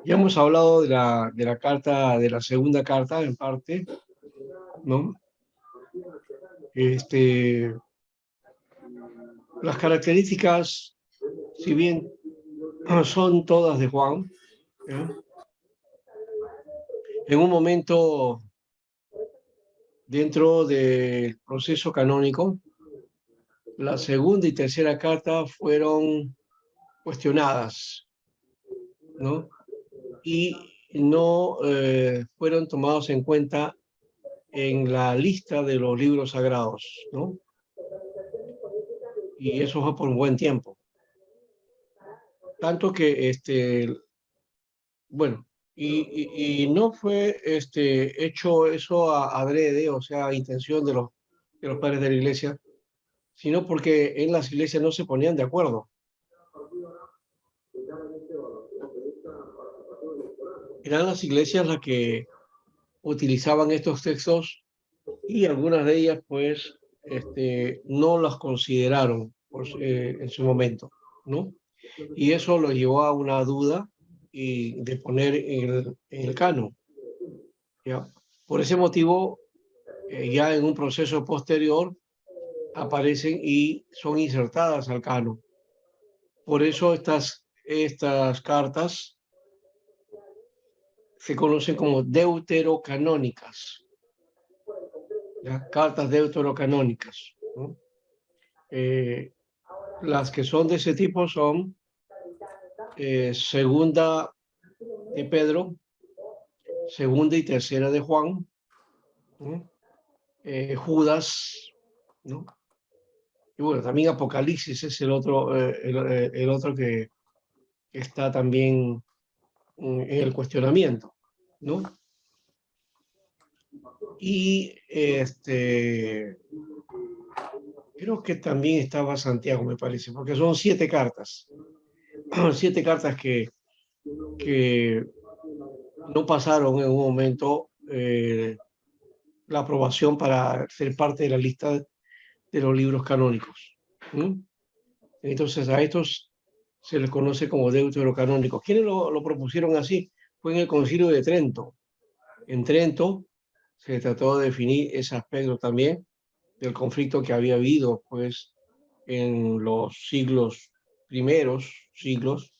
Ya hemos hablado de la carta, de la segunda carta, en parte, ¿no? Este, las características, si bien son todas de Juan, ¿eh? En un momento dentro del proceso canónico, la segunda y tercera carta fueron cuestionadas, ¿no? Y no fueron tomados en cuenta en la lista de los libros sagrados, ¿no? Y eso fue por un buen tiempo. Tanto que, bueno, y no fue hecho eso adrede, o sea, a intención de los padres de la iglesia, sino porque en las iglesias no se ponían de acuerdo. Eran las iglesias las que utilizaban estos textos y algunas de ellas, pues, no las consideraron en su momento, ¿no? Y eso lo llevó a una duda y de poner en el canon, ¿ya? Por ese motivo, ya en un proceso posterior aparecen y son insertadas al canon. Por eso estas cartas se conocen como deuterocanónicas, ¿ya? Cartas deuterocanónicas, ¿no? Eh, las que son de ese tipo son segunda de Pedro, segunda y tercera de Juan, ¿no? Judas, ¿no? Y bueno, también Apocalipsis es el otro que está también en el cuestionamiento, ¿no? Y creo que también estaba Santiago, me parece, porque son 7 cartas, 7 cartas que no pasaron en un momento la aprobación para ser parte de la lista de los libros canónicos. ¿Mm? Entonces a estos se les conoce como deuterocanónicos. ¿Quiénes lo propusieron así? Fue en el Concilio de Trento. En Trento se trató de definir ese aspecto también del conflicto que había habido, pues, en los primeros siglos,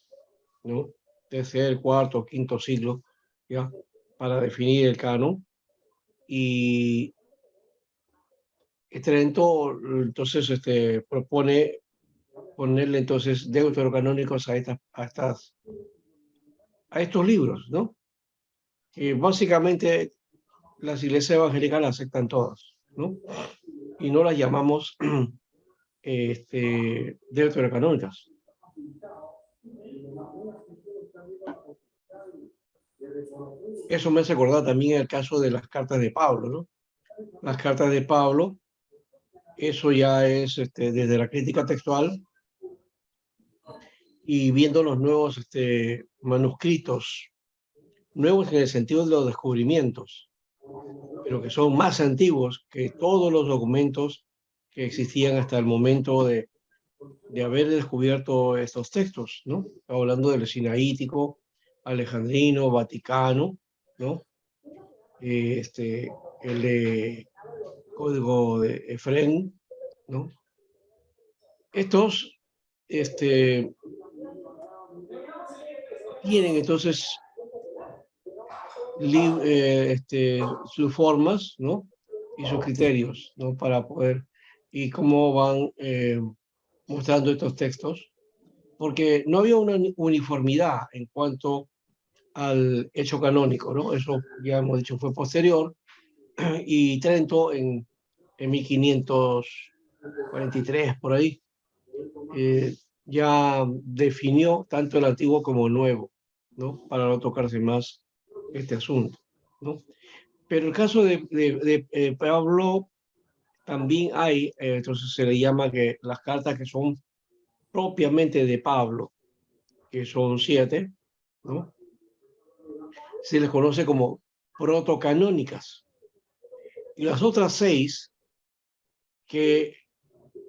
¿no? Tercer, cuarto, quinto siglo, ¿ya? Para definir el canon. Y Trento, entonces, propone ponerle entonces deuterocanónicos a estos libros, ¿no? Que básicamente las iglesias evangélicas las aceptan todas, ¿no? Y no las llamamos deuterocanónicas. Eso me hace acordar también el caso de las cartas de Pablo, ¿no? Las cartas de Pablo, eso ya es desde la crítica textual y viendo los nuevos manuscritos, nuevos en el sentido de los descubrimientos, pero que son más antiguos que todos los documentos que existían hasta el momento de haber descubierto estos textos, ¿no? Estamos hablando del sinaítico, alejandrino, vaticano, ¿no? El de código de Efrén, ¿no? Estos este, tienen entonces sus formas, ¿no? Y sus criterios, ¿no? Para poder, y cómo van mostrando estos textos, porque no había una uniformidad en cuanto al hecho canónico, ¿no? Eso ya hemos dicho fue posterior, y Trento en 1543, por ahí, ya definió tanto el antiguo como el nuevo, ¿no? Para no tocarse más este asunto, ¿no? Pero el caso de Pablo también hay, entonces se le llama que las cartas que son propiamente de Pablo, que son 7, ¿no? Se les conoce como protocanónicas. Y las otras 6 que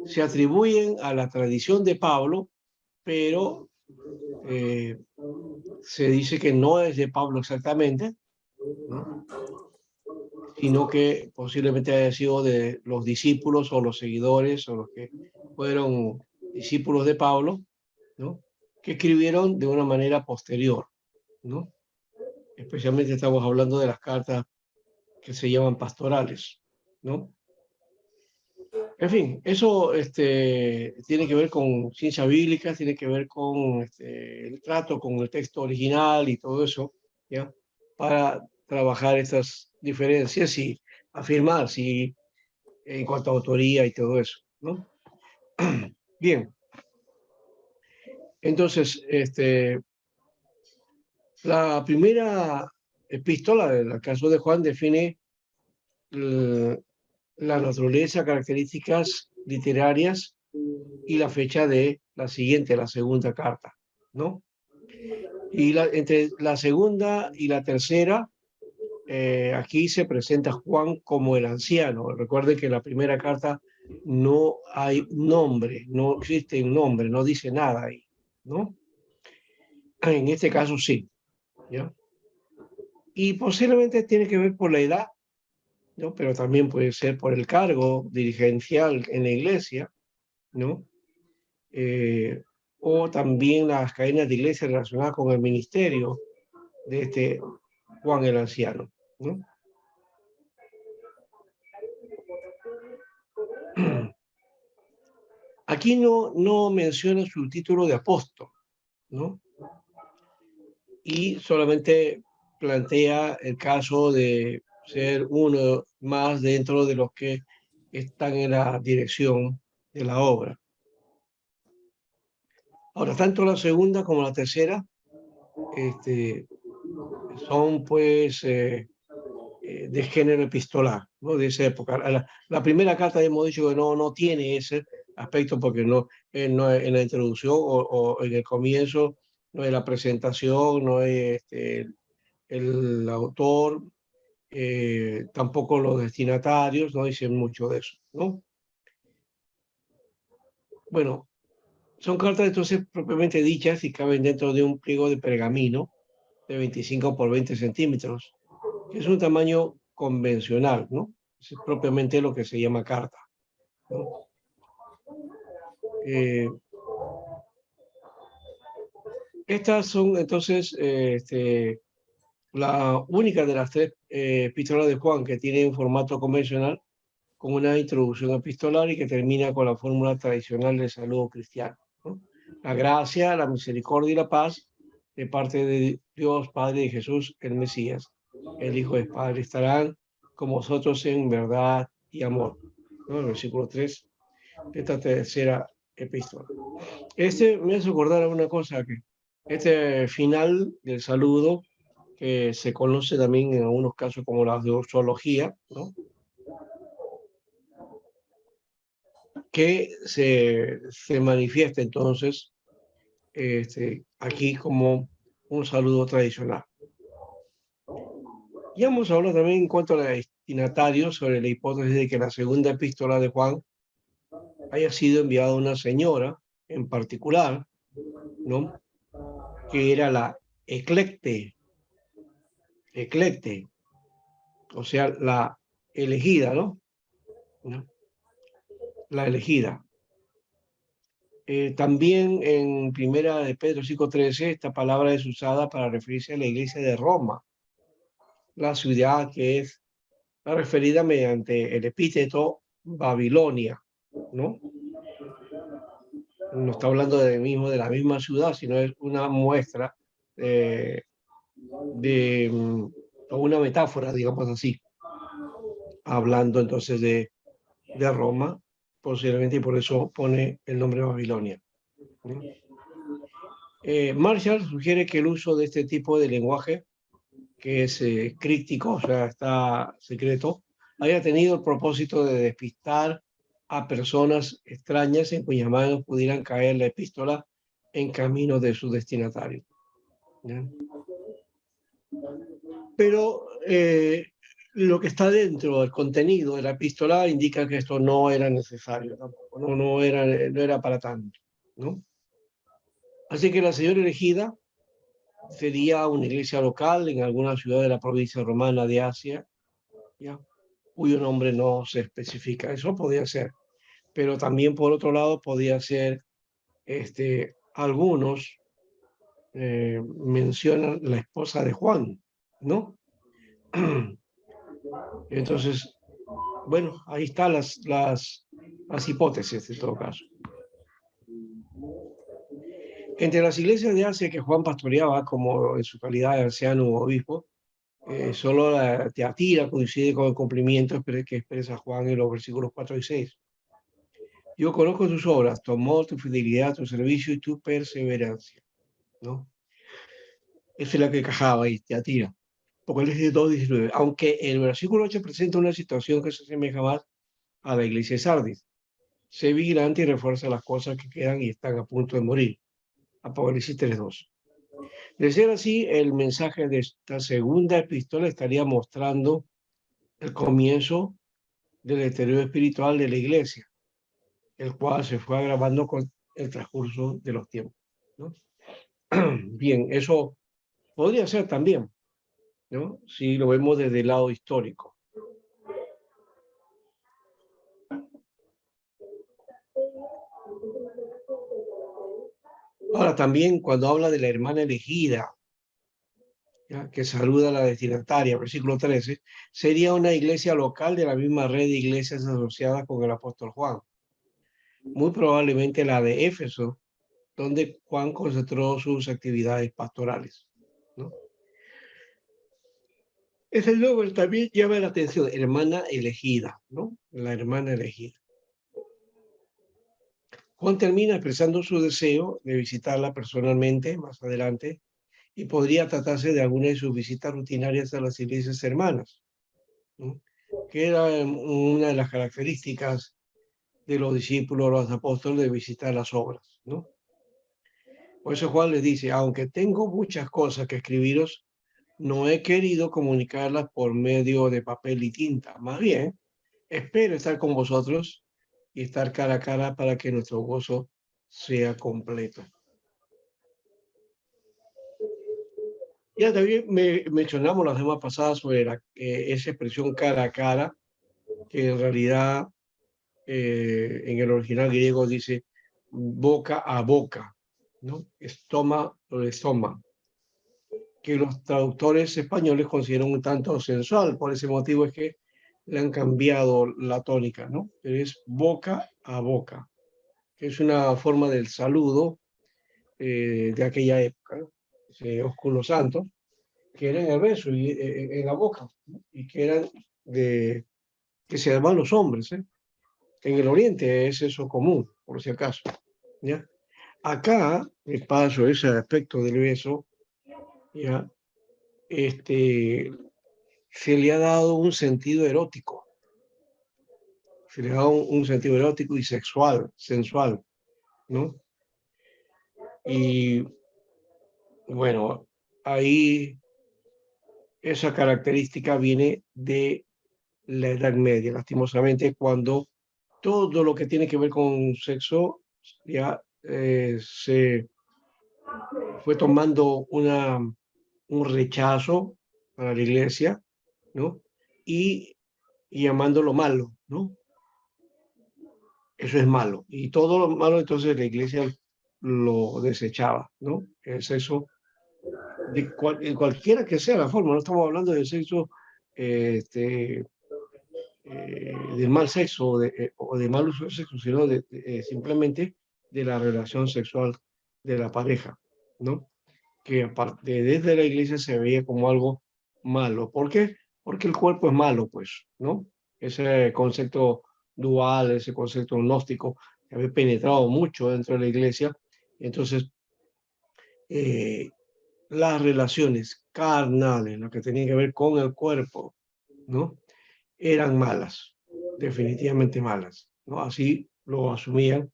se atribuyen a la tradición de Pablo, pero se dice que no es de Pablo exactamente, ¿no? Sino que posiblemente haya sido de los discípulos o los seguidores o los que fueron discípulos de Pablo, ¿no? Que escribieron de una manera posterior, ¿no? Especialmente estamos hablando de las cartas que se llaman pastorales, ¿no? En fin, eso tiene que ver con ciencias bíblicas, tiene que ver con el trato con el texto original y todo eso, ¿ya? Para trabajar estas diferencias y afirmar si en cuanto a autoría y todo eso, ¿no? Bien, entonces, la primera epístola del caso de Juan define la naturaleza, características literarias y la fecha de la siguiente, la segunda carta, ¿no? Y entre la segunda y la tercera, aquí se presenta Juan como el anciano. Recuerden que en la primera carta no hay nombre, no existe un nombre, no dice nada ahí, ¿no? En este caso sí, ¿ya? Y posiblemente tiene que ver por la edad, ¿no? Pero también puede ser por el cargo dirigencial en la iglesia, ¿no? Eh, o también las cadenas de iglesia relacionadas con el ministerio de este Juan el anciano, ¿no? Aquí no menciona su título de apóstol, ¿no? Y solamente plantea el caso de ser uno más dentro de los que están en la dirección de la obra. Ahora, tanto la segunda como la tercera son pues de género epistolar, ¿no? De esa época. La primera carta hemos dicho que no tiene ese aspecto porque no en la introducción o en el comienzo no es la presentación, no es el autor, tampoco los destinatarios, no dicen mucho de eso, ¿no? Bueno, son cartas entonces propiamente dichas y caben dentro de un pliego de pergamino de 25 por 20 centímetros, que es un tamaño convencional, ¿no? Es propiamente lo que se llama carta, ¿no? Estas son entonces la única de las tres epístolas de Juan que tiene un formato convencional con una introducción epistolar y que termina con la fórmula tradicional del saludo cristiano, ¿no? La gracia, la misericordia y la paz de parte de Dios Padre y Jesús, el Mesías, el Hijo del Padre, estarán con vosotros en verdad y amor, ¿no? El versículo 3 de esta tercera epístola. Me hace acordar una cosa, que este final del saludo, que se conoce también en algunos casos como la doxología, ¿no? Que se manifiesta entonces aquí como un saludo tradicional. Ya hemos hablado también en cuanto a destinatario sobre la hipótesis de que la segunda epístola de Juan haya sido enviada a una señora en particular, ¿no? Que era la eclecte, o sea, la elegida, ¿no? ¿No? La elegida. También en Primera de Pedro 5:13, esta palabra es usada para referirse a la iglesia de Roma, la ciudad que es referida mediante el epíteto Babilonia, ¿no? No está hablando de la misma ciudad, sino es una muestra eh, o una metáfora, digamos así, hablando entonces de Roma, posiblemente, y por eso pone el nombre Babilonia, ¿no? Marshall sugiere que el uso de este tipo de lenguaje, que es críptico, o sea, está secreto, haya tenido el propósito de despistar a personas extrañas en cuyas manos pudieran caer la epístola en camino de su destinatario, ¿ya? Pero lo que está dentro del contenido de la epístola indica que esto no era necesario tampoco, no era para tanto, ¿no? Así que la señora elegida sería una iglesia local en alguna ciudad de la provincia romana de Asia, ¿ya? Cuyo nombre no se especifica. Eso podía ser. Pero también, por otro lado, podía ser, algunos mencionan la esposa de Juan, ¿no? Entonces, bueno, ahí están las hipótesis en todo caso. Entre las iglesias de Asia que Juan pastoreaba, como en su calidad de anciano o obispo, solo la Teatira coincide con el cumplimiento que expresa Juan en los versículos 4 y 6. Yo conozco tus obras, tu amor, tu fidelidad, tu servicio y tu perseverancia, ¿no? Esa es la que encajaba ahí, Teatira. Porque él es de 2:19. Aunque el versículo 8 presenta una situación que se asemeja más a la iglesia de Sardis. Sé vigilante y refuerza las cosas que quedan y están a punto de morir. Apocalipsis 3:2. De ser así, el mensaje de esta segunda epístola estaría mostrando el comienzo del deterioro espiritual de la iglesia, el cual se fue agravando con el transcurso de los tiempos, ¿no? Bien, eso podría ser también, ¿no? Si lo vemos desde el lado histórico. Ahora, también cuando habla de la hermana elegida, ¿ya?, que saluda a la destinataria, versículo 13, sería una iglesia local de la misma red de iglesias asociadas con el apóstol Juan. Muy probablemente la de Éfeso, donde Juan concentró sus actividades pastorales, ¿no? Ese nombre también llama la atención, hermana elegida, ¿no? La hermana elegida. Juan termina expresando su deseo de visitarla personalmente más adelante y podría tratarse de alguna de sus visitas rutinarias a las iglesias hermanas, ¿no?, que era una de las características de los discípulos, los apóstoles, de visitar las obras, ¿no? Por eso Juan les dice, aunque tengo muchas cosas que escribiros, no he querido comunicarlas por medio de papel y tinta. Más bien, espero estar con vosotros y estar cara a cara para que nuestro gozo sea completo. Ya también mencionamos la semana pasada sobre esa expresión cara a cara, que en realidad en el original griego dice boca a boca, ¿no? Estoma o estoma, que los traductores españoles consideran un tanto sensual. Por ese motivo es que le han cambiado la tónica, ¿no? Pero es boca a boca, que es una forma del saludo de aquella época, ¿no? Ósculo santo, que era en el beso y en la boca, ¿no? Y que eran que se daban los hombres, ¿eh? En el Oriente es eso común, por si acaso, ¿ya? Acá, el paso, ese aspecto del beso, ¿ya? Se le ha dado un sentido erótico, se le ha dado un sentido erótico y sexual, sensual, ¿no? Y bueno, ahí esa característica viene de la Edad Media, lastimosamente, cuando todo lo que tiene que ver con sexo ya se fue tomando un rechazo para la iglesia, ¿no? Y llamándolo malo, ¿no? Eso es malo. Y todo lo malo, entonces la iglesia lo desechaba, ¿no? El sexo, cualquiera que sea la forma, no estamos hablando del sexo, este, del mal sexo o de mal uso del sexo, sino simplemente de la relación sexual de la pareja, ¿no? Que aparte desde la iglesia se veía como algo malo. ¿Por qué? Porque el cuerpo es malo, pues, ¿no? Ese concepto dual, ese concepto gnóstico, que había penetrado mucho dentro de la iglesia. Entonces, eh, las relaciones carnales, lo que tenían que ver con el cuerpo, ¿no?, eran malas, definitivamente malas, ¿no? Así lo asumían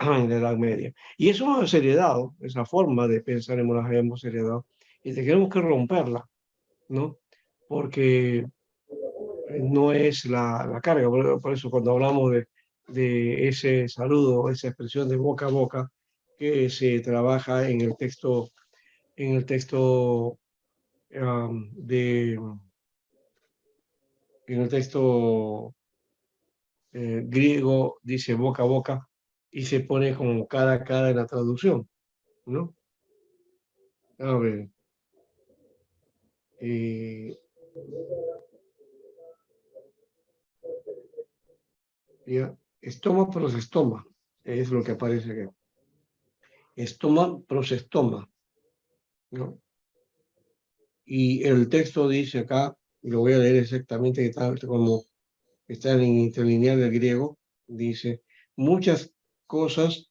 en la Edad Media. Y eso hemos heredado, esa forma de pensar hemos heredado, y tenemos que romperla, ¿no? Porque no es la carga. Por eso cuando hablamos de ese saludo, esa expresión de boca a boca, que se trabaja en el texto de en el texto griego dice boca a boca y se pone como cara a cara en la traducción, ¿no? A ver, eh, ya, estoma prosestoma, es lo que aparece aquí. Estoma prosestoma, ¿no? Y el texto dice acá, y lo voy a leer exactamente tal como está en interlineal del griego, dice, muchas cosas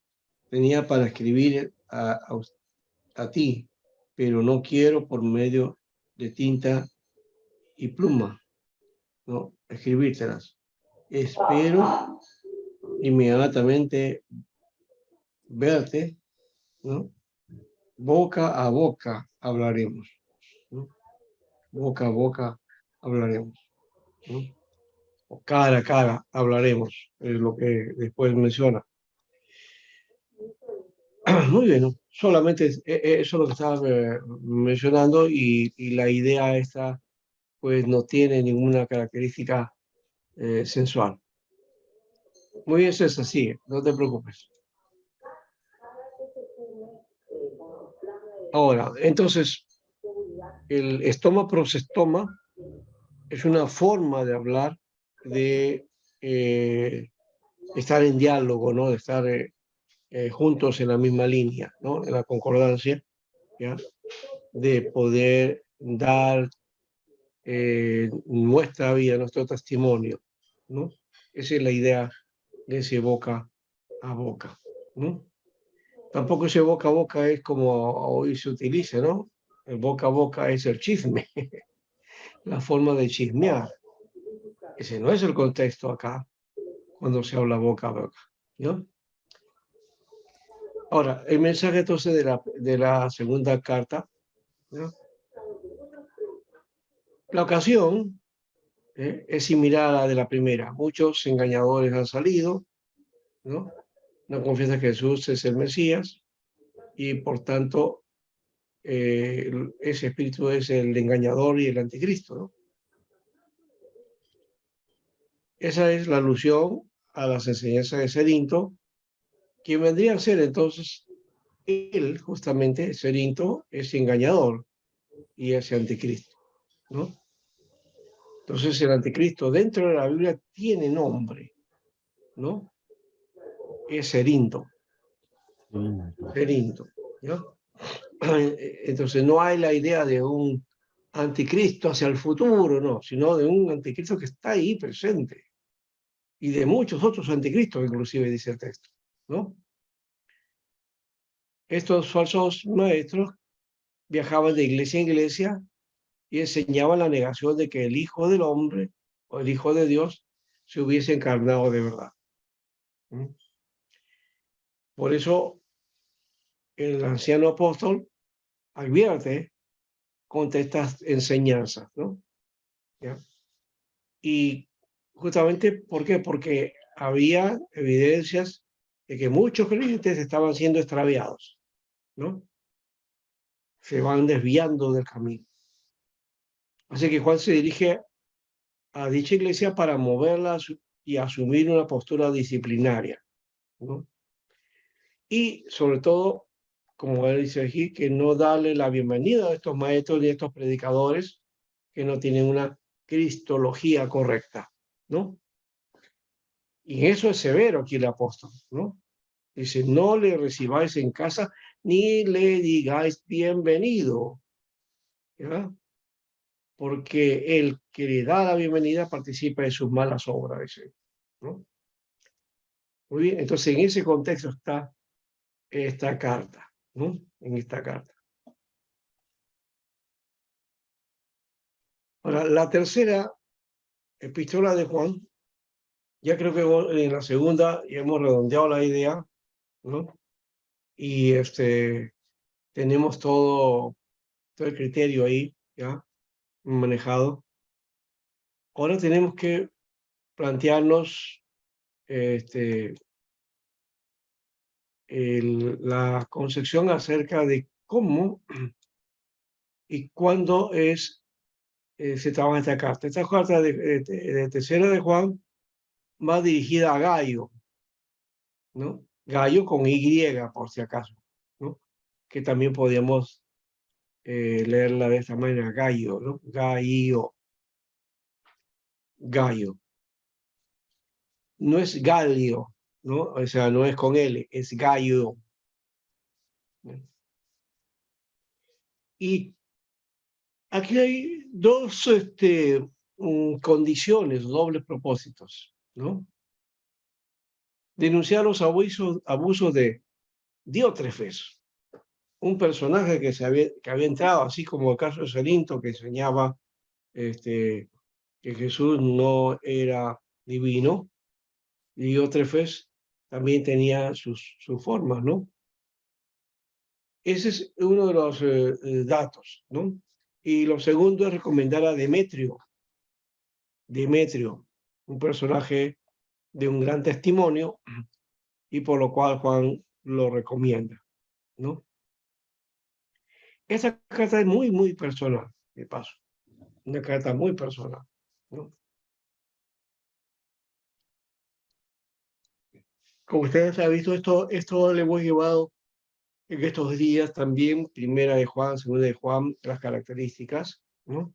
tenía para escribir a ti, pero no quiero por medio de tinta y pluma, ¿no? Escribírtelas. Espero inmediatamente verte, ¿no? Boca a boca hablaremos, ¿no? Boca a boca hablaremos, ¿no? O cara a cara hablaremos, es lo que después menciona. Muy bien, ¿no? Solamente eso es lo que estaba mencionando y la idea esta pues no tiene ninguna característica sensual. Muy bien, César, sigue, no te preocupes. Ahora, entonces, el estoma prosestoma es una forma de hablar, de estar en diálogo, ¿no? De estar juntos en la misma línea, ¿no? En la concordancia, ¿ya? De poder dar nuestra vida, nuestro testimonio, ¿no? Esa es la idea de ese boca a boca, ¿no? Tampoco ese boca a boca es como hoy se utiliza, ¿no? El boca a boca es el chisme, la forma de chismear. Ese no es el contexto acá cuando se habla boca a boca, ¿no? Ahora, el mensaje entonces de la segunda carta, ¿no? La ocasión es similar a la de la primera. Muchos engañadores han salido, ¿no? No confiesan que Jesús es el Mesías y por tanto ese espíritu es el engañador y el anticristo, ¿no? Esa es la alusión a las enseñanzas de Cerinto, quien vendría a ser entonces él, justamente, Cerinto, es engañador y es anticristo, ¿no? Entonces el anticristo dentro de la Biblia tiene nombre, ¿no? Es Cerinto, Cerinto, ¿no? Entonces no hay la idea de un anticristo hacia el futuro, no, sino de un anticristo que está ahí presente y de muchos otros anticristos, inclusive dice el texto, ¿no? Estos falsos maestros viajaban de iglesia en iglesia y enseñaban la negación de que el Hijo del Hombre o el Hijo de Dios se hubiese encarnado de verdad. ¿Mm? Por eso el anciano apóstol advierte contra estas enseñanzas, ¿no? ¿Ya? Y justamente, ¿por qué? Porque había evidencias de que muchos creyentes estaban siendo extraviados, ¿no? Se van desviando del camino. Así que Juan se dirige a dicha iglesia para moverla y asumir una postura disciplinaria, ¿no? Y sobre todo, como él dice aquí, que no darle la bienvenida a estos maestros y a estos predicadores que no tienen una cristología correcta, ¿no? Y eso es severo aquí el apóstol, ¿no? Dice, no le recibáis en casa ni le digáis bienvenido, ¿ya? Porque el que le da la bienvenida participa de sus malas obras, dice, ¿no? Muy bien, entonces en ese contexto está esta carta, ¿no? En esta carta. Ahora, la tercera epístola de Juan, ya creo que en la segunda ya hemos redondeado la idea, ¿no? Y tenemos todo el criterio ahí, ya manejado. Ahora tenemos que plantearnos este, la concepción acerca de cómo y cuándo se trabaja esta carta. Esta carta de tercera de Juan va dirigida a Gallo, ¿no? Gallo con Y, por si acaso, ¿no? Que también podríamos leerla de esta manera, Gallo, ¿no? Gallo, Gallo. No es Galio, ¿no? O sea, no es con L, es Gallo. Y aquí hay dos condiciones, dobles propósitos, ¿no? Denunciar los abusos de Diótrefes, un personaje que había entrado, así como el caso de Salinto, que enseñaba que Jesús no era divino, y Diótrefes también tenía sus formas, ¿no? Ese es uno de los datos, ¿no? Y lo segundo es recomendar a Demetrio. Demetrio, un personaje de un gran testimonio y por lo cual Juan lo recomienda, ¿no? Esa carta es muy, muy personal, de paso. Una carta muy personal, ¿no? Como ustedes han visto, esto lo hemos llevado en estos días también, primera de Juan, segunda de Juan, las características, ¿no?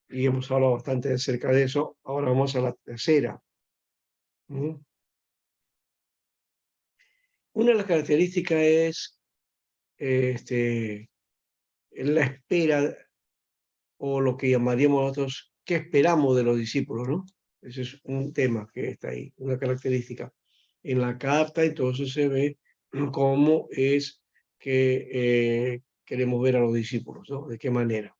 Y hemos hablado bastante acerca de eso. Ahora vamos a la tercera, ¿no? Una de las características es la espera o lo que llamaríamos nosotros, ¿qué esperamos de los discípulos, no? Ese es un tema que está ahí, una característica. En la carta entonces se ve cómo es que queremos ver a los discípulos, ¿no? De qué manera.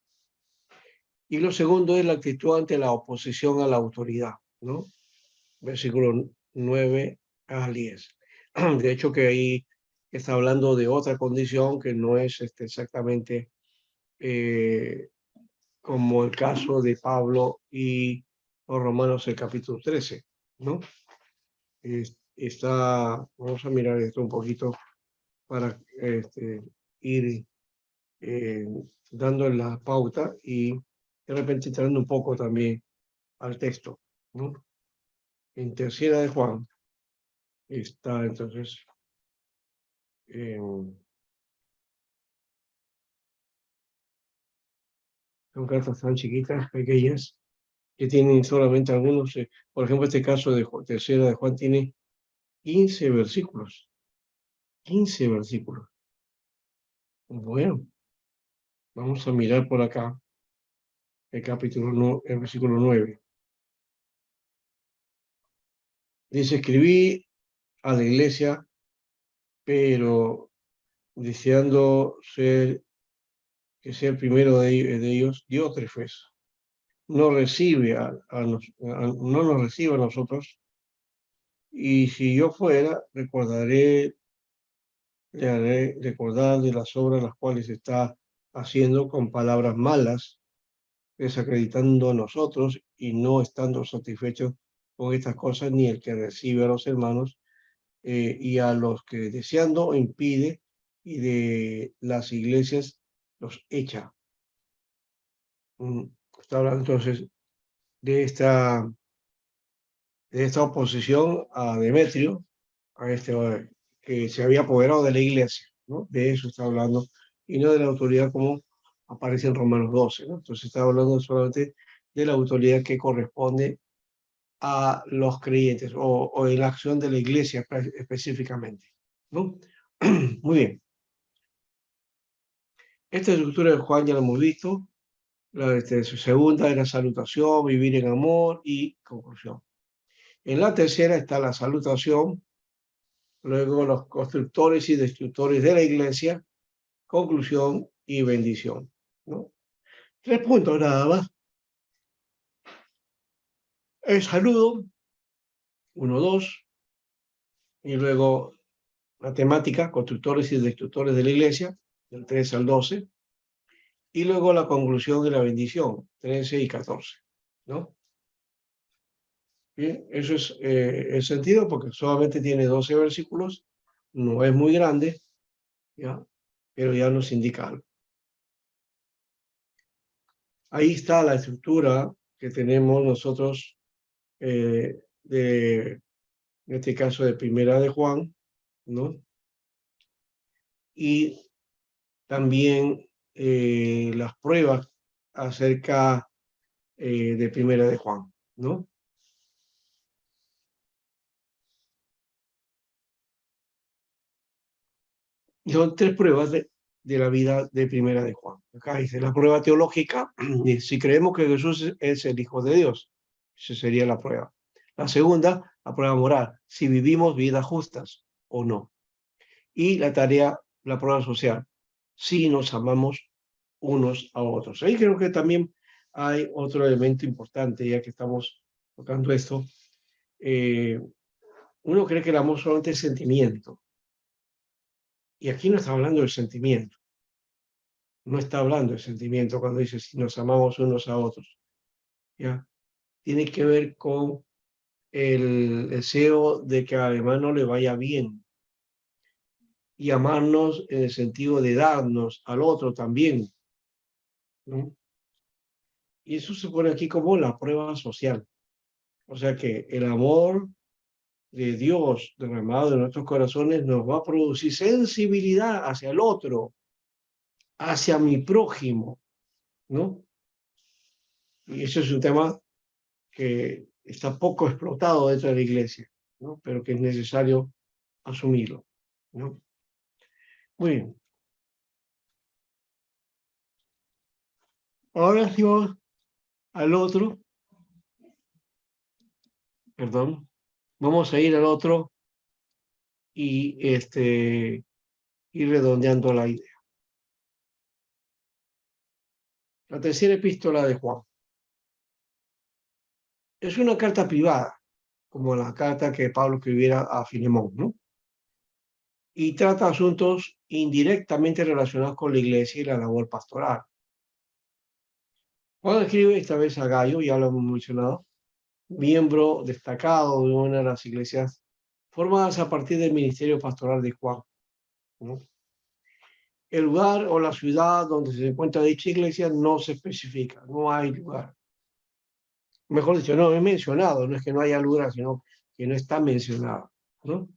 Y lo segundo es la actitud ante la oposición a la autoridad, ¿no? Versículo 9 a 10. De hecho que ahí está hablando de otra condición que no es exactamente como el caso de Pablo y los Romanos, el capítulo 13, ¿no? Vamos a mirar esto un poquito para ir eh, dando la pauta y de repente entrando un poco también al texto, ¿no? En tercera de Juan está entonces son cartas tan chiquitas, pequeñas, que tienen solamente algunos, por ejemplo, este caso de tercera de Juan tiene 15 versículos. 15 versículos. Bueno, vamos a mirar por acá el el versículo 9. Dice, escribí a la iglesia, pero deseando que sea el primero de ellos, Diótrefes, no recibe no nos recibe a nosotros, y si yo fuera, le haré recordar de las obras las cuales está haciendo con palabras malas, desacreditando a nosotros y no estando satisfechos con estas cosas, ni el que recibe a los hermanos y a los que deseando impide y de las iglesias los echa. Está hablando entonces de esta oposición a Demetrio, a que se había apoderado de la iglesia, ¿no? De eso está hablando, y no de la autoridad como aparece en Romanos 12, ¿no? Entonces está hablando solamente de la autoridad que corresponde a los creyentes o en la acción de la iglesia específicamente, ¿no? Muy bien. Esta estructura de Juan ya la hemos visto. Su segunda es la salutación, vivir en amor y conclusión. En la tercera está la salutación, luego los constructores y destructores de la iglesia, conclusión y bendición, ¿no? 3 puntos nada más. El saludo, 1, 2, y luego la temática, constructores y destructores de la iglesia, del 13 al 12, y luego la conclusión y la bendición, 13 y 14, ¿no? Bien, eso es el sentido porque solamente tiene 12 versículos, no es muy grande, ¿ya? Pero ya nos indica algo. Ahí está la estructura que tenemos nosotros, en este caso de Primera de Juan, ¿no? Y también las pruebas acerca de Primera de Juan, ¿no? Y son tres pruebas de la vida de Primera de Juan. Acá dice la prueba teológica, si creemos que Jesús es el Hijo de Dios, esa sería la prueba. La segunda, la prueba moral, si vivimos vidas justas o no. Y la tarea, la prueba social, si nos amamos unos a otros. Ahí creo que también hay otro elemento importante, ya que estamos tocando esto. Uno cree que el amor solamente es sentimiento. Y aquí no está hablando del sentimiento. No está hablando del sentimiento cuando dice si nos amamos unos a otros. ¿Ya? Tiene que ver con el deseo de que al hermano le vaya bien. Y amarnos en el sentido de darnos al otro también, ¿no? Y eso se pone aquí como la prueba social. O sea que el amor de Dios derramado en nuestros corazones nos va a producir sensibilidad hacia el otro, hacia mi prójimo, ¿no? Y eso es un tema que está poco explotado dentro de la iglesia, ¿no? Pero que es necesario asumirlo, ¿no? Muy bien. Ahora sí vamos al otro, perdón, vamos a ir al otro y ir redondeando la idea. La tercera epístola de Juan. Es una carta privada, como la carta que Pablo escribiera a Filemón, ¿no? Y trata asuntos indirectamente relacionados con la iglesia y la labor pastoral. Juan escribe esta vez a Gayo, ya lo hemos mencionado, miembro destacado de una de las iglesias formadas a partir del ministerio pastoral de Juan, ¿no? El lugar o la ciudad donde se encuentra dicha iglesia no se especifica, no hay lugar. Mejor dicho, no es mencionado, no es que no haya lugar, sino que no está mencionado, ¿no?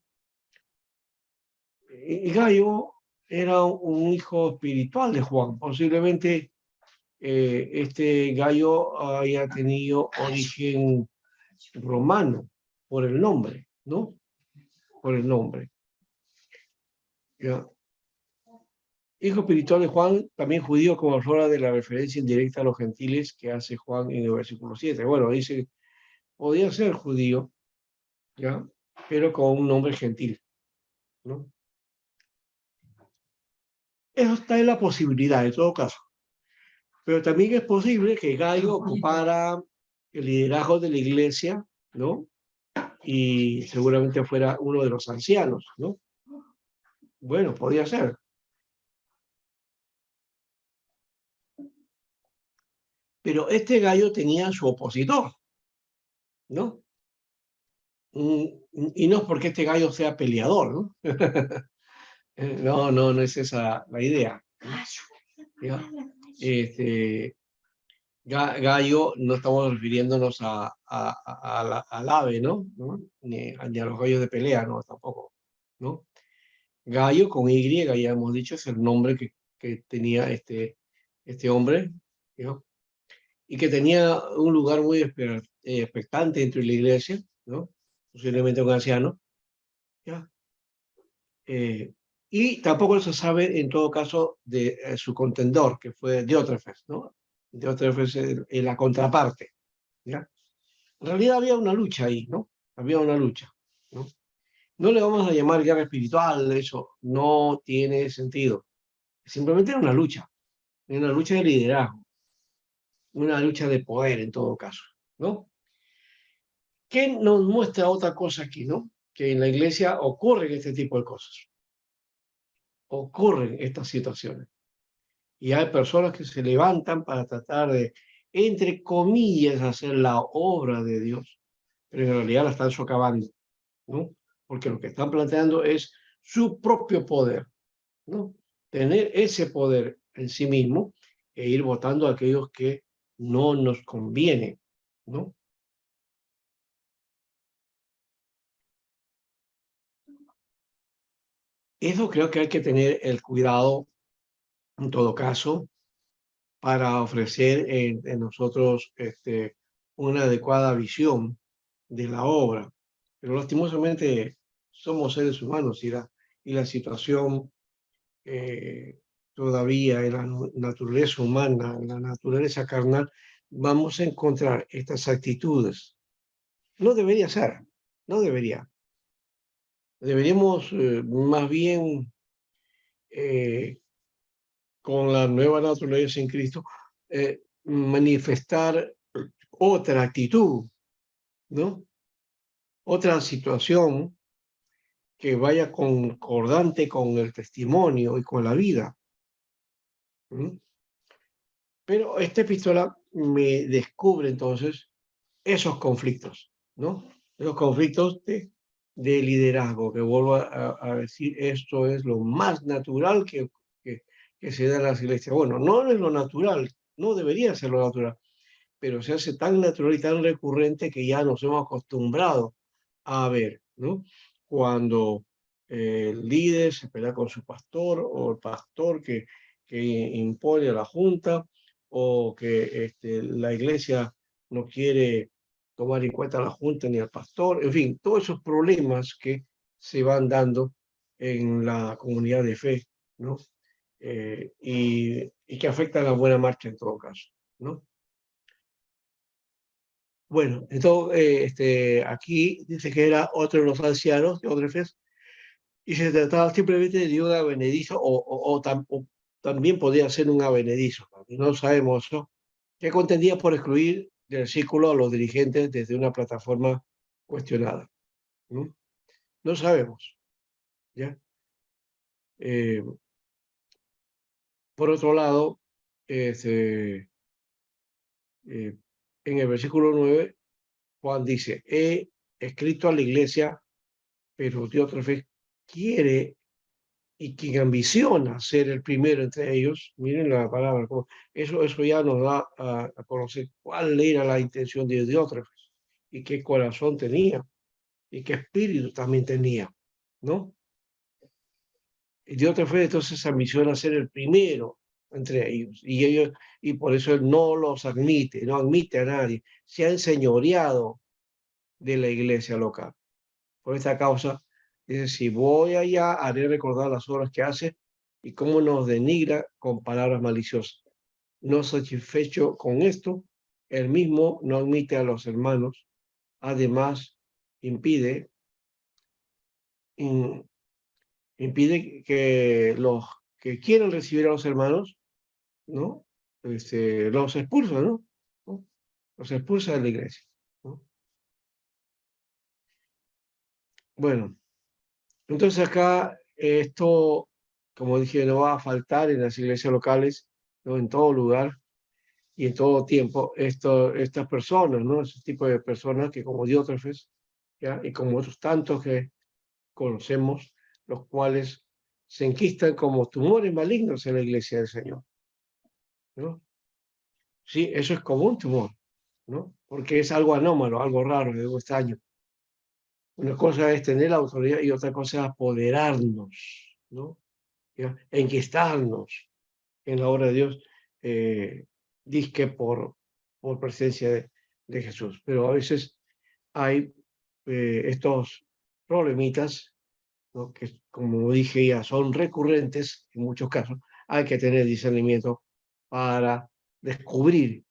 Y Gayo era un hijo espiritual de Juan. Posiblemente este Gayo haya tenido origen romano por el nombre, ¿no? Por el nombre. ¿Ya? Hijo espiritual de Juan, también judío, como fuera de la referencia indirecta a los gentiles que hace Juan en el versículo 7. Bueno, dice, podía ser judío, ¿ya? Pero con un nombre gentil, ¿no? Eso está en la posibilidad, en todo caso. Pero también es posible que Gayo ocupara el liderazgo de la iglesia, ¿no? Y seguramente fuera uno de los ancianos, ¿no? Bueno, podía ser. Pero este Gayo tenía su opositor, ¿no? Y no es porque este Gayo sea peleador, ¿no? No es esa la idea. ¿Ya? Este, Gallo, no estamos refiriéndonos al ave, ¿no? Ni a los gallos de pelea, no, tampoco, ¿no? Gallo con Y, ya hemos dicho, es el nombre que tenía este hombre, ¿no? Y que tenía un lugar muy expectante dentro de la iglesia, ¿no? Posiblemente un anciano, ¿ya? Y tampoco se sabe, en todo caso, de su contendor, que fue Diótrefes, ¿no? Diótrefes es la contraparte, ¿ya? En realidad había una lucha ahí, ¿no? Había una lucha, ¿no? No le vamos a llamar guerra espiritual, eso no tiene sentido. Simplemente era una lucha de liderazgo, una lucha de poder en todo caso, ¿no? ¿Qué nos muestra otra cosa aquí, ¿no? Que en la iglesia ocurren este tipo de cosas, ocurren estas situaciones. Y hay personas que se levantan para tratar de, entre comillas, hacer la obra de Dios, pero en realidad la están socavando, ¿no? Porque lo que están planteando es su propio poder, ¿no? Tener ese poder en sí mismo e ir votando a aquellos que no nos convienen, ¿no? Eso creo que hay que tener el cuidado, en todo caso, para ofrecer en nosotros una adecuada visión de la obra. Pero lastimosamente somos seres humanos y la situación todavía en la naturaleza humana, en la naturaleza carnal, vamos a encontrar estas actitudes. No debería ser, no debería. Deberíamos más bien, eh, con la nueva naturaleza en Cristo, manifestar otra actitud, ¿no? Otra situación que vaya concordante con el testimonio y con la vida. ¿Mm? Pero esta epístola me descubre entonces esos conflictos, ¿no? Esos conflictos de liderazgo, que vuelvo a decir, esto es lo más natural que se da en las iglesias. Bueno, no es lo natural, no debería ser lo natural, pero se hace tan natural y tan recurrente que ya nos hemos acostumbrado a ver, ¿no? Cuando el líder se pelea con su pastor o el pastor que impone a la junta o que la iglesia no quiere tomar en cuenta a la junta ni al pastor, en fin, todos esos problemas que se van dando en la comunidad de fe, ¿no? Y que afectan la buena marcha en todo caso, ¿no? Bueno, entonces aquí dice que era otro de los ancianos de Odrefes y se trataba simplemente de un advenedizo o también podía ser un advenedizo, no sabemos, ¿no? Que contendía por excluir del círculo a los dirigentes desde una plataforma cuestionada. ¿No? No sabemos, ¿ya? Eh, por otro lado, este, en el versículo 9, Juan dice, he escrito a la iglesia, pero Diótrefes quiere y quien ambiciona ser el primero entre ellos, miren la palabra, eso ya nos da a conocer cuál era la intención de Diótrefes y qué corazón tenía y qué espíritu también tenía, ¿no? Y Diótrefes entonces ambiciona ser el primero entre ellos y por eso él no los admite, no admite a nadie, se ha enseñoreado de la iglesia local. Por esta causa, dice, si voy allá, haré recordar las obras que hace y cómo nos denigra con palabras maliciosas. No satisfecho con esto, él mismo no admite a los hermanos, además impide, in, impide que los que quieren recibir a los hermanos, ¿no? Los expulsa, ¿no? ¿no? Los expulsa de la iglesia, ¿no? Bueno, entonces acá esto, como dije, no va a faltar en las iglesias locales, ¿no? En todo lugar y en todo tiempo, estas personas, ¿no? Ese tipo de personas que como Diótrefes, ¿ya? Y como otros tantos que conocemos, los cuales se enquistan como tumores malignos en la iglesia del Señor, ¿no? Sí, eso es como un tumor, ¿no? Porque es algo anómalo, algo raro, algo extraño. Una cosa es tener la autoridad y otra cosa es apoderarnos, ¿no? ¿Ya? Enquistarnos en la obra de Dios, disque por presencia de Jesús. Pero a veces hay estos problemitas, ¿no? Que, como dije ya, son recurrentes en muchos casos. Hay que tener discernimiento para descubrir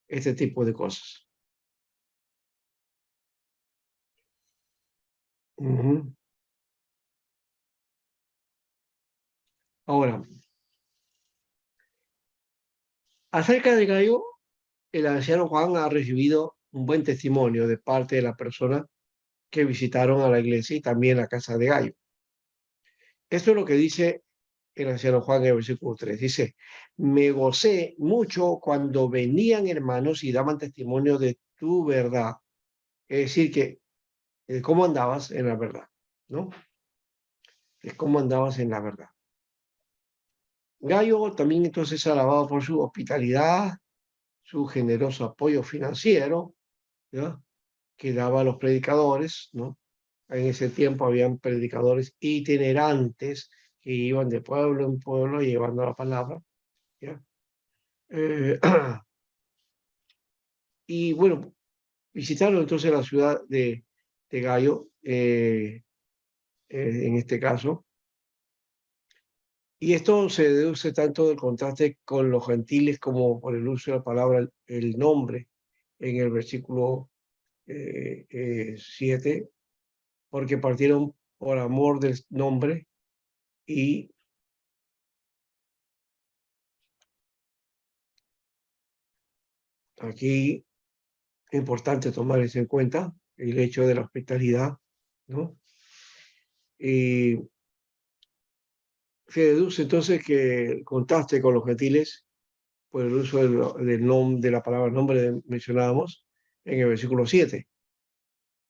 este tipo de cosas. Ujú. Ahora, acerca de Gallo, el anciano Juan ha recibido un buen testimonio de parte de la persona que visitaron a la iglesia y también la casa de Gallo. Esto es lo que dice el anciano Juan en el versículo 3. Dice, me gocé mucho cuando venían hermanos y daban testimonio de tu verdad. Es decir, que cómo andabas en la verdad, ¿no? de cómo andabas en la verdad. Gayo también entonces alabado por su hospitalidad, su generoso apoyo financiero, ¿ya? Que daba a los predicadores, ¿no? En ese tiempo habían predicadores itinerantes que iban de pueblo en pueblo llevando la palabra, ¿ya? Eh, y bueno, visitaron entonces la ciudad de Gayo, en este caso, y esto se deduce tanto del contraste con los gentiles como por el uso de la palabra, el nombre, en el versículo 7, porque partieron por amor del nombre y aquí es importante tomar eso en cuenta, el hecho de la hospitalidad, ¿no? Y se deduce entonces que el contraste con los gentiles por el uso de la palabra nombre mencionábamos en el versículo 7.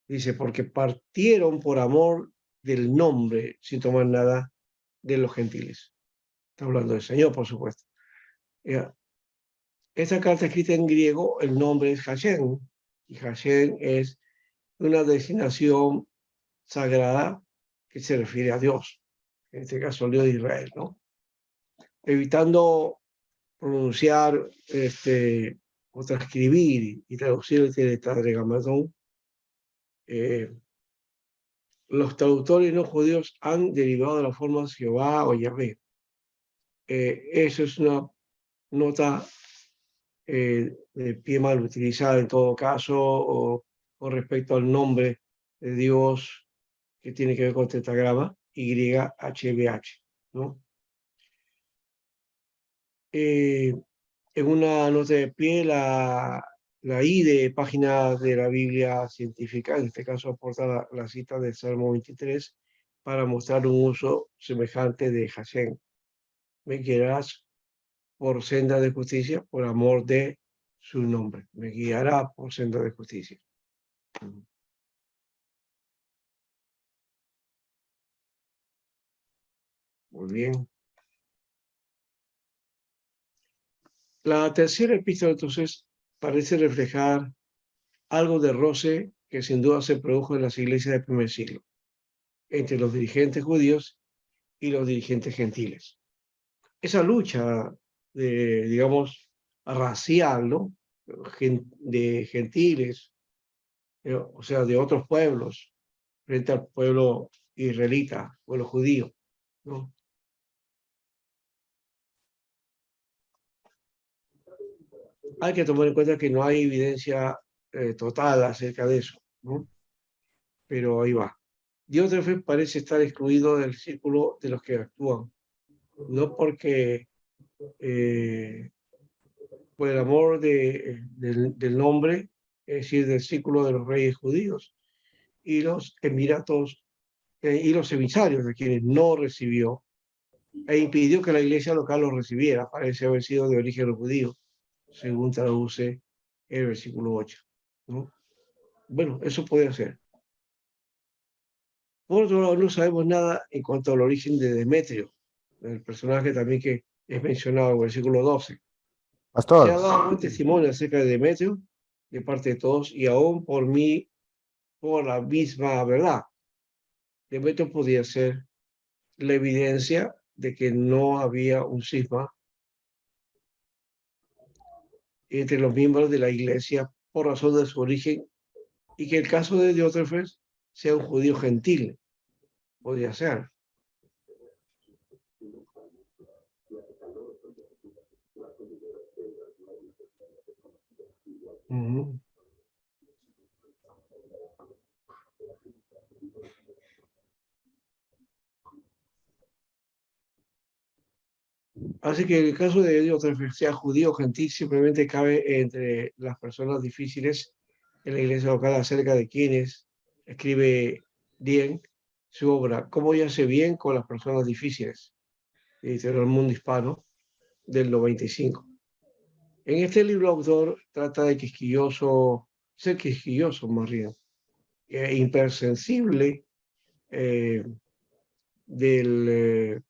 Dice, porque partieron por amor del nombre sin tomar nada de los gentiles. Está hablando del Señor, por supuesto. Ya. Esta carta escrita en griego, el nombre es Hashem, y Hashem es una designación sagrada que se refiere a Dios, en este caso el Dios de Israel, ¿no? Evitando pronunciar o transcribir y traducir el tetragramatón, los traductores no judíos han derivado de las formas Jehová o Yahvé. Eso es una nota de pie mal utilizada en todo caso, o con respecto al nombre de Dios que tiene que ver con tetragrama, YHWH, ¿no? En una nota de pie, la I de página de la Biblia científica, en este caso aporta la cita del Salmo 23 para mostrar un uso semejante de Hashem. Me guiarás por senda de justicia, por amor de su nombre. Me guiará por senda de justicia. Muy bien. La tercera epístola, entonces, parece reflejar algo de roce que sin duda se produjo en las iglesias del primer siglo, entre los dirigentes judíos y los dirigentes gentiles. Esa lucha de, digamos, racial, ¿no? De gentiles, o sea, de otros pueblos, frente al pueblo israelita, pueblo judío, ¿no? Hay que tomar en cuenta que no hay evidencia total acerca de eso, ¿no? Pero ahí va. Diótrefes parece estar excluido del círculo de los que actúan, no porque por el amor del nombre, es decir, del círculo de los reyes judíos y los emiratos y los emisarios de quienes no recibió e impidió que la iglesia local los recibiera. Parece haber sido de origen judío, según traduce el versículo 8, ¿no? Bueno, eso puede ser. Por otro lado, no sabemos nada en cuanto al origen de Demetrio, el personaje también que es mencionado en el versículo 12. Se ha Pastor, dado buen testimonio acerca de Demetrio de parte de todos y aún por mí, por la misma verdad. Demetrio podía ser la evidencia de que no había un cisma entre los miembros de la iglesia por razón de su origen y que el caso de Diótrefes sea un judío gentil. Podría ser. Uh-huh. Así que el caso de Diótrefes, sea judío o gentil, simplemente cabe entre las personas difíciles en la iglesia local acerca de quienes escribe bien su obra. Cómo ya hace bien con las personas difíciles, dice el mundo hispano del 95. En este libro, el autor trata de ser quisquilloso más bien, impersensible, del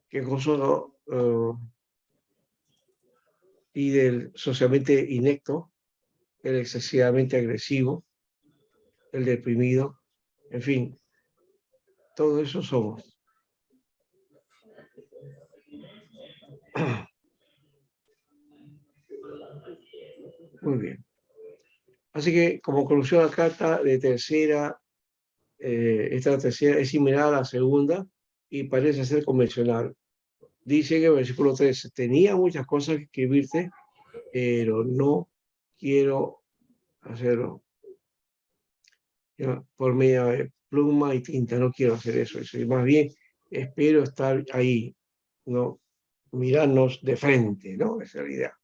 quejoso y del socialmente inecto, el excesivamente agresivo, el deprimido, en fin, todo eso somos. Muy bien. Así que, como conclusión, la carta de tercera, esta tercera es similar a la segunda y parece ser convencional. Dice en el versículo 13, tenía muchas cosas que escribirte, pero no quiero hacerlo. ¿Ya? Por medio de pluma y tinta, no quiero hacer eso. Y más bien, espero estar ahí, ¿no? Mirarnos de frente, ¿no? Esa es la idea.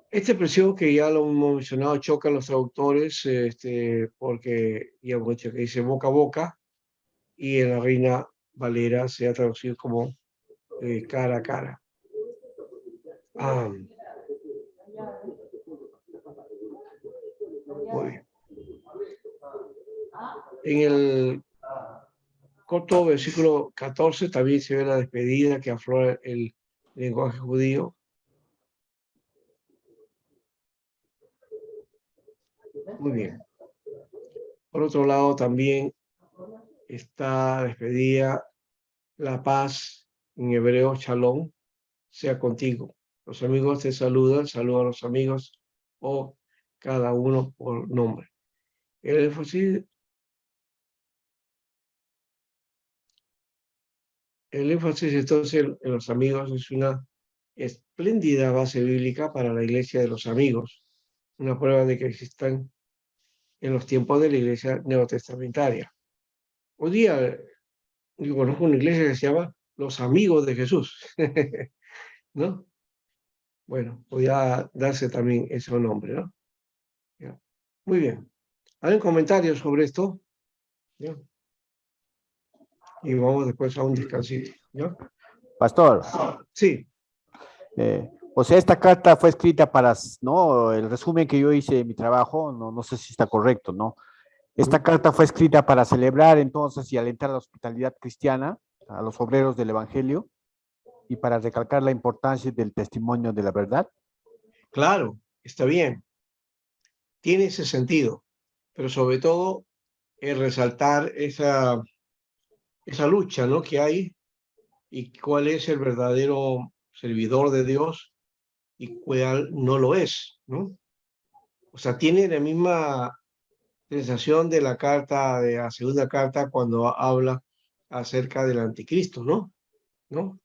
Esta expresión que ya lo hemos mencionado choca a los traductores porque ya hemos dicho que dice boca a boca y en la Reina Valera se ha traducido como cara a cara. Muy bien. En el corto versículo 14 también se ve la despedida que aflora el lenguaje judío. Muy bien. Por otro lado, también está despedida la paz, en hebreo, shalom, sea contigo. Los amigos te saludan, saludan a los amigos o cada uno por nombre. El énfasis entonces en los amigos es una espléndida base bíblica para la iglesia de los amigos, una prueba de que existan en los tiempos de la iglesia neotestamentaria. Hoy día yo conozco una iglesia que se llama Los Amigos de Jesús, ¿no? Bueno, podría darse también ese nombre, ¿no? Ya. Muy bien. ¿Hay un comentario sobre esto? ¿Ya? Y vamos después a un descansito, ¿ya? Pastor, Sí, o sea, esta carta fue escrita para, ¿no? El resumen que yo hice de mi trabajo, no sé si está correcto, ¿no? Esta carta fue escrita para celebrar entonces y alentar la hospitalidad cristiana a los obreros del Evangelio y para recalcar la importancia del testimonio de la verdad. claro, está bien. Tiene ese sentido, pero sobre todo resaltar esa lucha, ¿no? Que hay y cuál es el verdadero servidor de Dios y cuál no lo es, ¿no? O sea, tiene la misma sensación de la carta, de la segunda carta, cuando habla acerca del anticristo, ¿no? ¿No?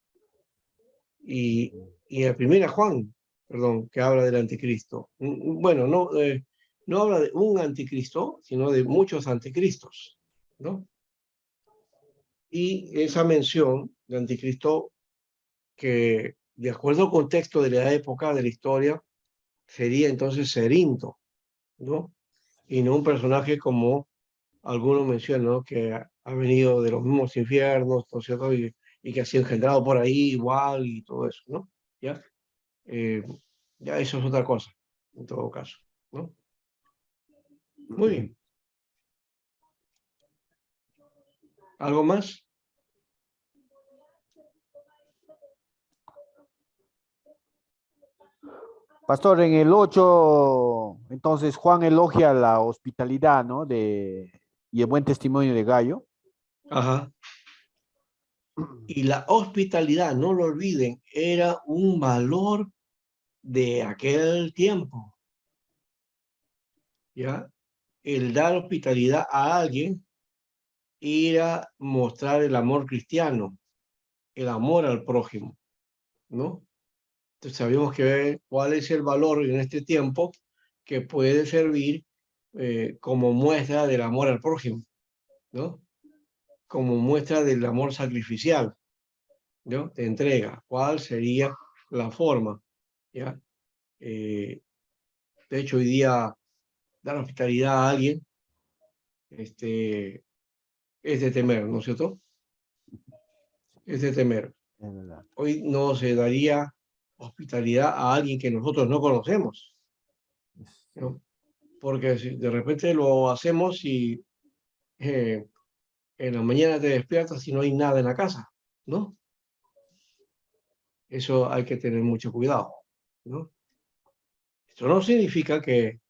Y, y la primera Juan, perdón, que habla del anticristo. Bueno, no habla de un anticristo, sino de muchos anticristos, ¿no? Y esa mención de anticristo que, de acuerdo al contexto de la época, de la historia, sería entonces Cerinto, ¿no? Y no un personaje como algunos mencionan, ¿no? Que ha venido de los mismos infiernos, ¿no es cierto? Y que ha sido engendrado por ahí igual y todo eso, ¿no? ¿Ya? Ya eso es otra cosa, en todo caso, ¿no? Muy bien. ¿Algo más? Pastor, en el 8, entonces Juan elogia la hospitalidad, ¿no? Y el buen testimonio de Gallo. Ajá. Y la hospitalidad, no lo olviden, era un valor de aquel tiempo, ¿ya? El dar hospitalidad a alguien era mostrar el amor cristiano, el amor al prójimo, ¿no? Entonces sabemos que ver cuál es el valor en este tiempo que puede servir como muestra del amor al prójimo, ¿no? Como muestra del amor sacrificial, ¿no? De entrega. ¿Cuál sería la forma? ¿Ya? De hecho, hoy día dar hospitalidad a alguien es de temer, ¿no es cierto? Es de temer. Es verdad. Hoy no se daría hospitalidad a alguien que nosotros no conocemos, ¿no? Porque si de repente lo hacemos y en la mañana te despiertas y no hay nada en la casa, ¿no? Eso hay que tener mucho cuidado, ¿no? Esto no significa que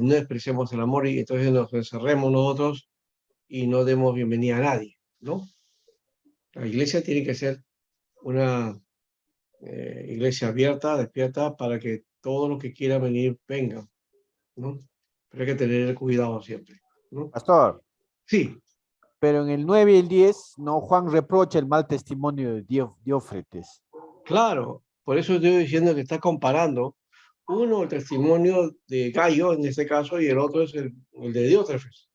no expresemos el amor y entonces nos encerremos nosotros y no demos bienvenida a nadie, ¿no? La iglesia tiene que ser una iglesia abierta, despierta, para que todos los que quieran venir vengan, ¿no? Pero hay que tener cuidado siempre, ¿no? Pastor, Sí, pero en el 9 y el 10, no, Juan reprocha el mal testimonio de Diófretes. claro, por eso estoy diciendo que está comparando uno el testimonio de Gallo en este caso y el otro es el de Diótrefes.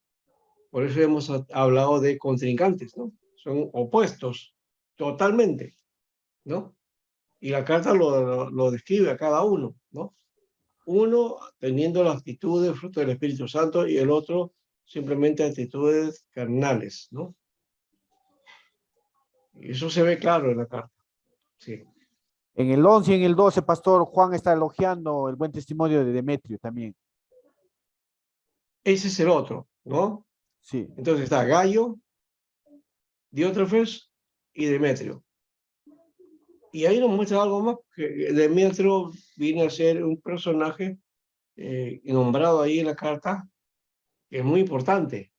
Por eso hemos hablado de contrincantes, ¿no? Son opuestos totalmente, ¿no? Y la carta lo describe a cada uno, ¿no? Uno teniendo la actitud de fruto del Espíritu Santo y el otro simplemente actitudes carnales, ¿no? Y eso se ve claro en la carta, sí. En el 11 y en el 12, pastor, Juan está elogiando el buen testimonio de Demetrio también. Ese es el otro, ¿no? Sí. Entonces está Gallo, Diótrefes y Demetrio. Y ahí nos muestra algo más, que Demetrio viene a ser un personaje nombrado ahí en la carta, que es muy importante,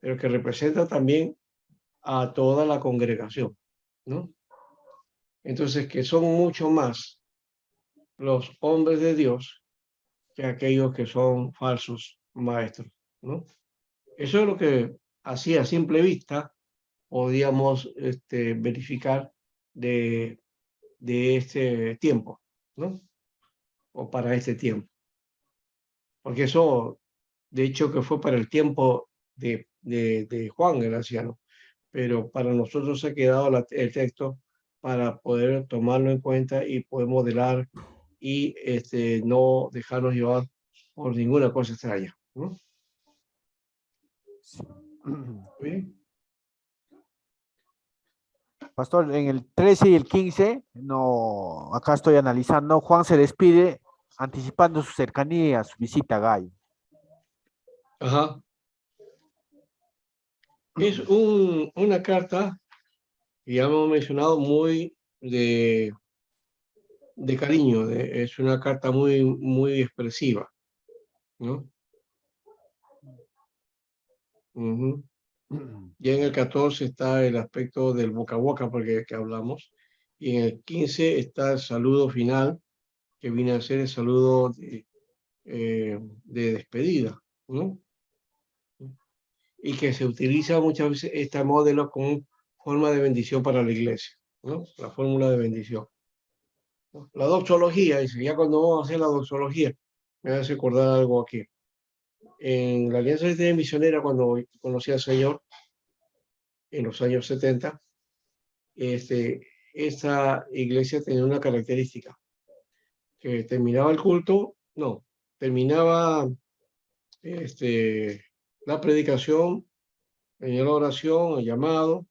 pero que representa también a toda la congregación, ¿no? Entonces, que son mucho más los hombres de Dios que aquellos que son falsos maestros, ¿no? Eso es lo que así a simple vista podíamos verificar de, de este tiempo, ¿no? O para este tiempo. Porque eso, de hecho, que fue para el tiempo de Juan el anciano, pero para nosotros ha quedado el texto para poder tomarlo en cuenta y poder modelar y no dejarnos llevar por ninguna cosa extraña, ¿no? Sí. ¿Bien? Pastor, en el 13 y el 15, no, acá estoy analizando, Juan se despide anticipando su cercanía, su visita a Gallo. Ajá. Es una carta que ya hemos mencionado muy de cariño, es una carta muy, muy expresiva, ¿no? Ujú. Ya en el 14 está el aspecto del boca a boca, porque que hablamos, y en el 15 está el saludo final, que viene a ser el saludo de despedida, ¿no? Y que se utiliza muchas veces este modelo como forma de bendición para la iglesia, ¿no? La fórmula de bendición, ¿no? La doxología, dice, ya cuando vamos a hacer la doxología, me hace recordar algo aquí. En la Alianza Cristiana Misionera, cuando conocí al Señor, en los años 70, esta iglesia tenía una característica, que terminaba el culto, no, terminaba la predicación, venía la oración, el llamado,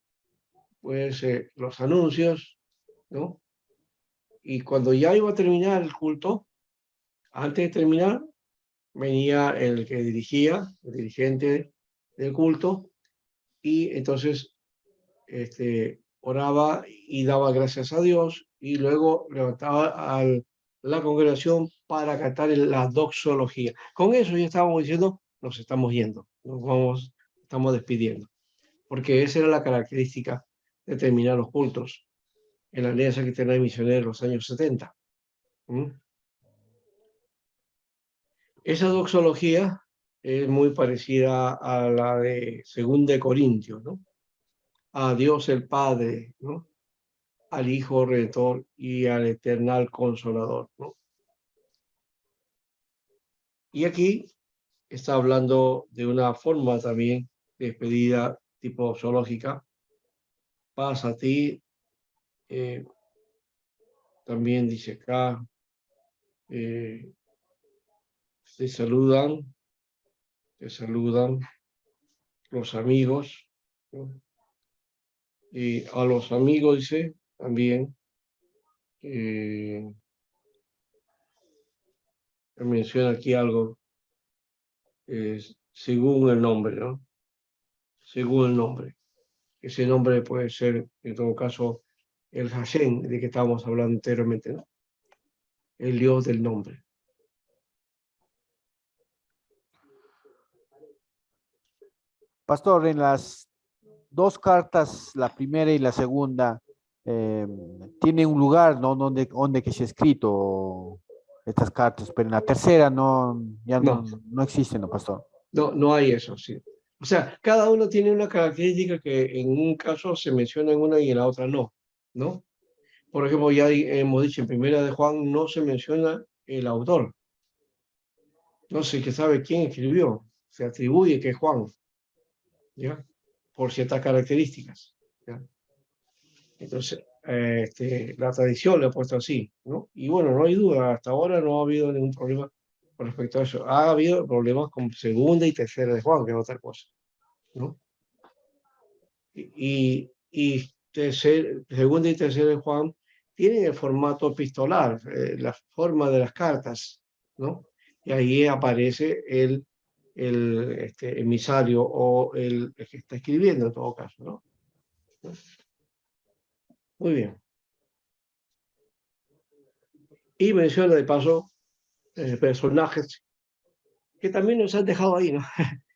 pues los anuncios, ¿no? Y cuando ya iba a terminar el culto, antes de terminar, venía el que dirigía, el dirigente del culto, y entonces oraba y daba gracias a Dios, y luego levantaba a la congregación para cantar la doxología. Con eso ya estábamos diciendo, nos estamos yendo, estamos despidiendo, porque esa era la característica de terminar los cultos en la Alianza Cristiana de Misioneros en los años 70. ¿Mm? Esa doxología es muy parecida a la de Segunda de Corintios, ¿no? A Dios el Padre, ¿no? Al Hijo Redentor y al Eternal Consolador, ¿no? Y aquí está hablando de una forma también de despedida tipo zoológica. Paz a ti, eh, también dice acá, eh, te saludan los amigos, ¿no? Y a los amigos dice también, menciona aquí algo, según el nombre, ¿no? según el nombre. Ese nombre puede ser, en todo caso, el Hashem de que estábamos hablando anteriormente, ¿no? El Dios del nombre. Pastor, en las dos cartas, la primera y la segunda, tiene un lugar, ¿no? Donde que se ha escrito estas cartas, pero en la tercera no, ya No, no existe, ¿no, pastor? no hay eso, sí. O sea, cada uno tiene una característica que en un caso se menciona en una y en la otra no, ¿no? Por ejemplo, ya hemos dicho, en Primera de Juan no se menciona el autor. No se que sabe quién escribió. Se atribuye que es Juan, ¿ya? Por ciertas características, ¿ya? Entonces, la tradición le ha puesto así, ¿no? Y bueno, no hay duda, hasta ahora no ha habido ningún problema con respecto a eso. Ha habido problemas con segunda y tercera de Juan, que es otra cosa, ¿no? Segunda y tercera de Juan tienen el formato epistolar, la forma de las cartas, ¿no? Y ahí aparece el emisario o el que está escribiendo en todo caso, ¿no? Muy bien. Y menciona de paso personajes que también nos han dejado ahí, ¿no?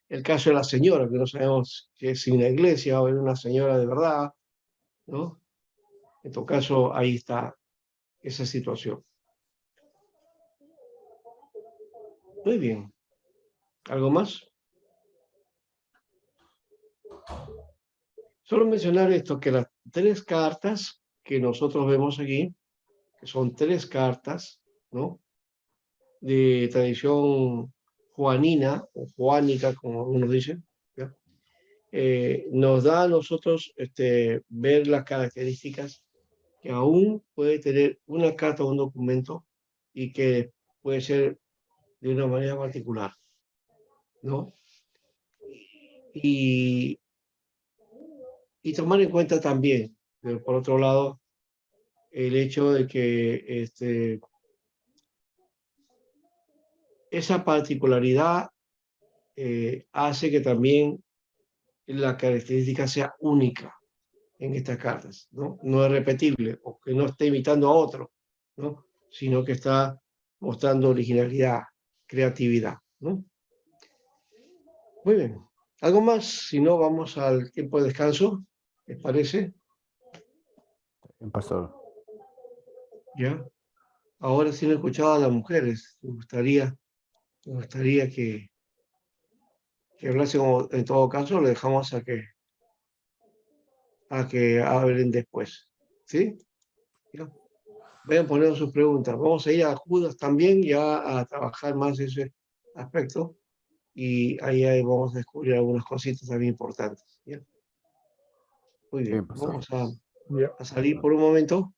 El caso de la señora, que no sabemos si es en la iglesia o es una señora de verdad, ¿no? En todo caso, ahí está esa situación. Muy bien. ¿Algo más? Solo mencionar esto, que las tres cartas que nosotros vemos aquí, que son tres cartas, ¿no? De tradición juanina o juánica, como algunos dicen, ¿ya? Nos da a nosotros ver las características que aún puede tener una carta o un documento y que puede ser de una manera particular, ¿no? Y, y tomar en cuenta también, por otro lado, el hecho de que esa particularidad hace que también la característica sea única en estas cartas, ¿no? No es repetible o que no esté imitando a otro, ¿no? Sino que está mostrando originalidad, creatividad, ¿no? Muy bien. ¿Algo más? Si no, vamos al tiempo de descanso. ¿Les parece? Pastor. ¿Ya? Ahora sí no he escuchado a las mujeres. Me gustaría que hablase en todo caso, le dejamos a que hablen después. ¿Sí? ¿Ya? Vayan poniendo sus preguntas. Vamos a ir a Judas también ya a trabajar más ese aspecto y ahí vamos a descubrir algunas cositas también importantes. ¿Ya? Muy Bien, bien. pastor. Vamos a salir por un momento.